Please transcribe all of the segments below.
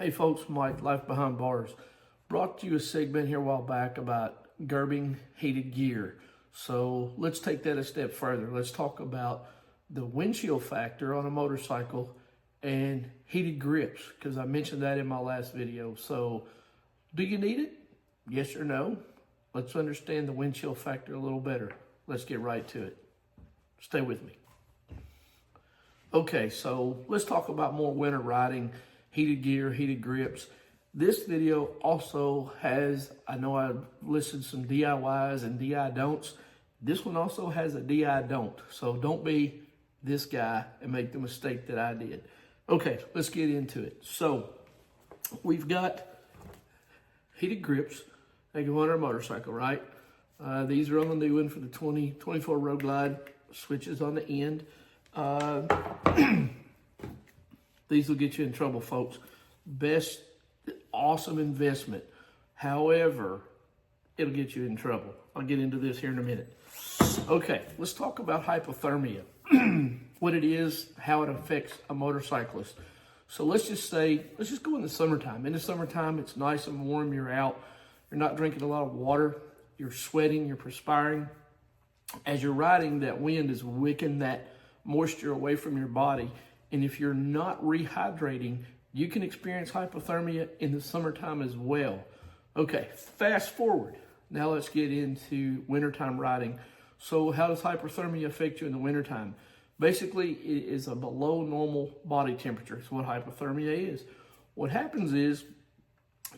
Hey folks, Mike, Life Behind Bars. Brought to you a segment here a while back about gerbing heated gear. So let's take that a step further. Let's talk about the windshield factor on a motorcycle and heated grips, because I mentioned that in my last video. So do you need it? Yes or no? Let's understand the windshield factor a little better. Let's get right to it. Stay with me. Okay, so let's talk about more winter riding, heated gear, heated grips. This video also has, I know I listed some DIYs and DI don'ts. This one also has a DI don't. So don't be this guy and make the mistake that I did. Okay, let's get into it. So we've got heated grips. They go on our motorcycle, right? These are on the new one for the 2024 Road Glide. Switches on the end. These will get you in trouble, folks. Best, awesome investment. However, it'll get you in trouble. I'll get into this here in a minute. Okay, let's talk about hypothermia. What it is, how it affects a motorcyclist. So let's just go in the summertime. In the summertime, it's nice and warm. You're out. You're not drinking a lot of water. You're sweating. You're perspiring. As you're riding, that wind is wicking that moisture away from your body. And if you're not rehydrating, you can experience hypothermia in the summertime as well. Okay, fast forward. Now let's get into wintertime riding. So how does hypothermia affect you in the wintertime? Basically, it is a below normal body temperature. It's what hypothermia is. What happens is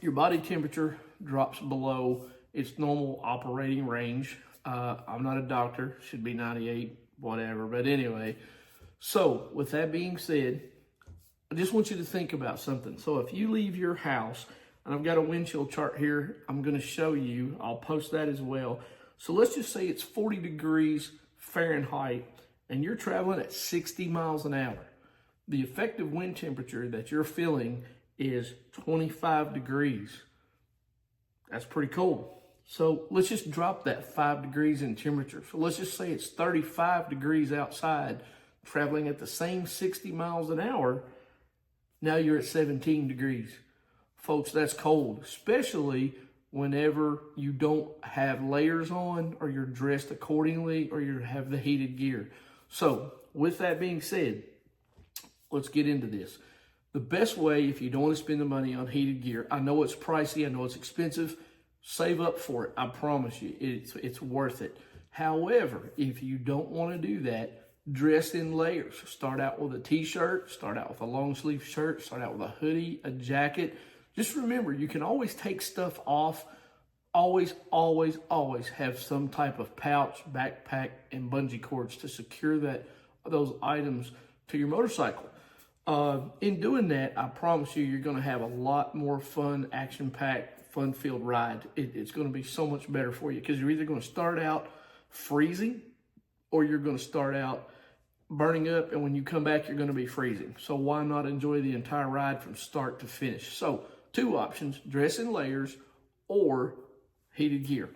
your body temperature drops below its normal operating range. I'm not a doctor, should be 98, whatever. But anyway, so with that being said, I just want you to think about something. So if you leave your house, and I've got a wind chill chart here, I'm going to show you, I'll post that as well. So let's just say it's 40 degrees Fahrenheit, and you're traveling at 60 miles an hour. The effective wind temperature that you're feeling is 25 degrees. That's pretty cold. So let's just drop that 5 degrees in temperature. So let's just say it's 35 degrees outside, traveling at the same 60 miles an hour. Now you're at 17 degrees. Folks, that's cold, especially whenever you don't have layers on, or you're dressed accordingly, or you have the heated gear. So with that being said, let's get into this. The best way, if you don't want to spend the money on heated gear, I know it's pricey, I know it's expensive, save up for it. I promise you, it's worth it. However, if you don't want to do that, dress in layers. Start out with a t-shirt, start out with a long sleeve shirt, start out with a hoodie, a jacket. Just remember, you can always take stuff off. Always, always, always have some type of pouch, backpack, and bungee cords to secure those items to your motorcycle. In doing that, I promise you, you're going to have a lot more fun, action-packed, fun-filled ride. It's going to be so much better for you, because you're either going to start out freezing, or you're going to start out burning up, and when you come back, you're going to be freezing. So why not enjoy the entire ride from start to finish? So two options: dress in layers or heated gear.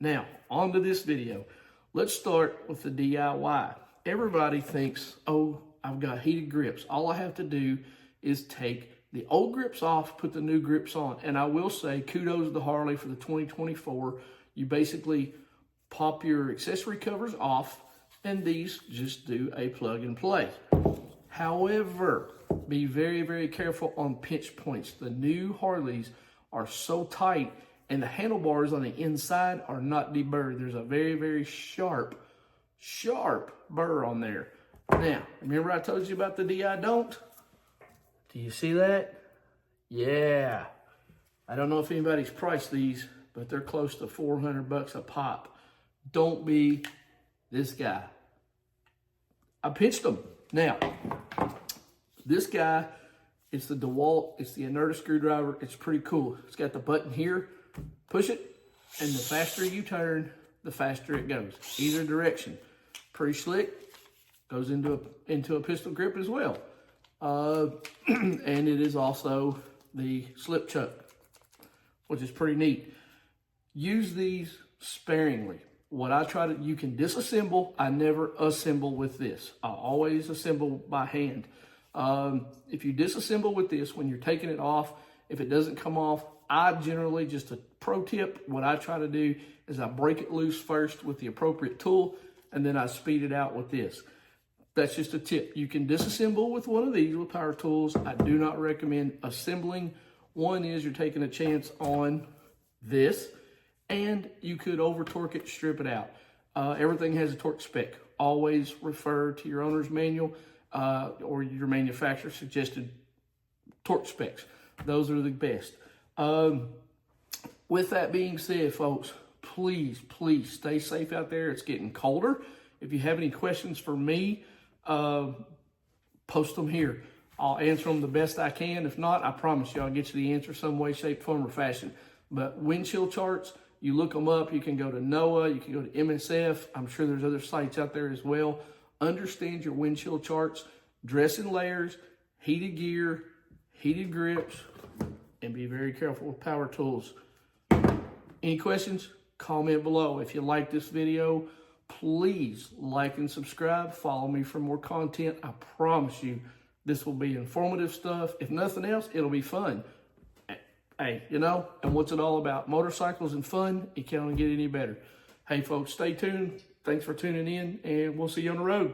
Now, on to this video. Let's start with the DIY. Everybody thinks, oh, I've got heated grips. All I have to do is take the old grips off, put the new grips on. And I will say, kudos to Harley for the 2024. You basically pop your accessory covers off, and these just do a plug and play. However, be very, very careful on pinch points. The new Harleys are so tight, and the handlebars on the inside are not deburred. There's a very, very sharp burr on there. Now, remember I told you about the DI don't? Do you see that? Yeah. I don't know if anybody's priced these, but they're close to 400 bucks a pop. Don't be this guy. I pinched them. Now, this guy, it's the DeWalt, it's the Inerta screwdriver. It's pretty cool. It's got the button here. Push it, and the faster you turn, the faster it goes. Either direction. Pretty slick. Goes into a pistol grip as well. And it is also the slip chuck, which is pretty neat. Use these sparingly. What I try to, you can disassemble. I never assemble with this. I always assemble by hand. If you disassemble with this, when you're taking it off, if it doesn't come off, I generally, just a pro tip, what I try to do is I break it loose first with the appropriate tool, and then I speed it out with this. That's just a tip. You can disassemble with one of these with power tools. I do not recommend assembling. One is you're taking a chance on this, and you could over torque it, strip it out. Everything has a torque spec. Always refer to your owner's manual or your manufacturer's suggested torque specs. Those are the best. With that being said, folks, please stay safe out there. It's getting colder. If you have any questions for me, post them here. I'll answer them the best I can. If not, I promise you I'll get you the answer some way, shape, form, or fashion. But wind chill charts, you look them up. You can go to NOAA. You can go to MSF. I'm sure there's other sites out there as well. Understand your wind chill charts. Dress in layers, heated gear, heated grips, and be very careful with power tools. Any questions? Comment below. If you like this video, please like and subscribe. Follow me for more content. I promise you this will be informative stuff. If nothing else, it'll be fun. Hey, you know, and what's it all about? Motorcycles and fun. It can't only get any better. Hey, folks, stay tuned. Thanks for tuning in, and we'll see you on the road.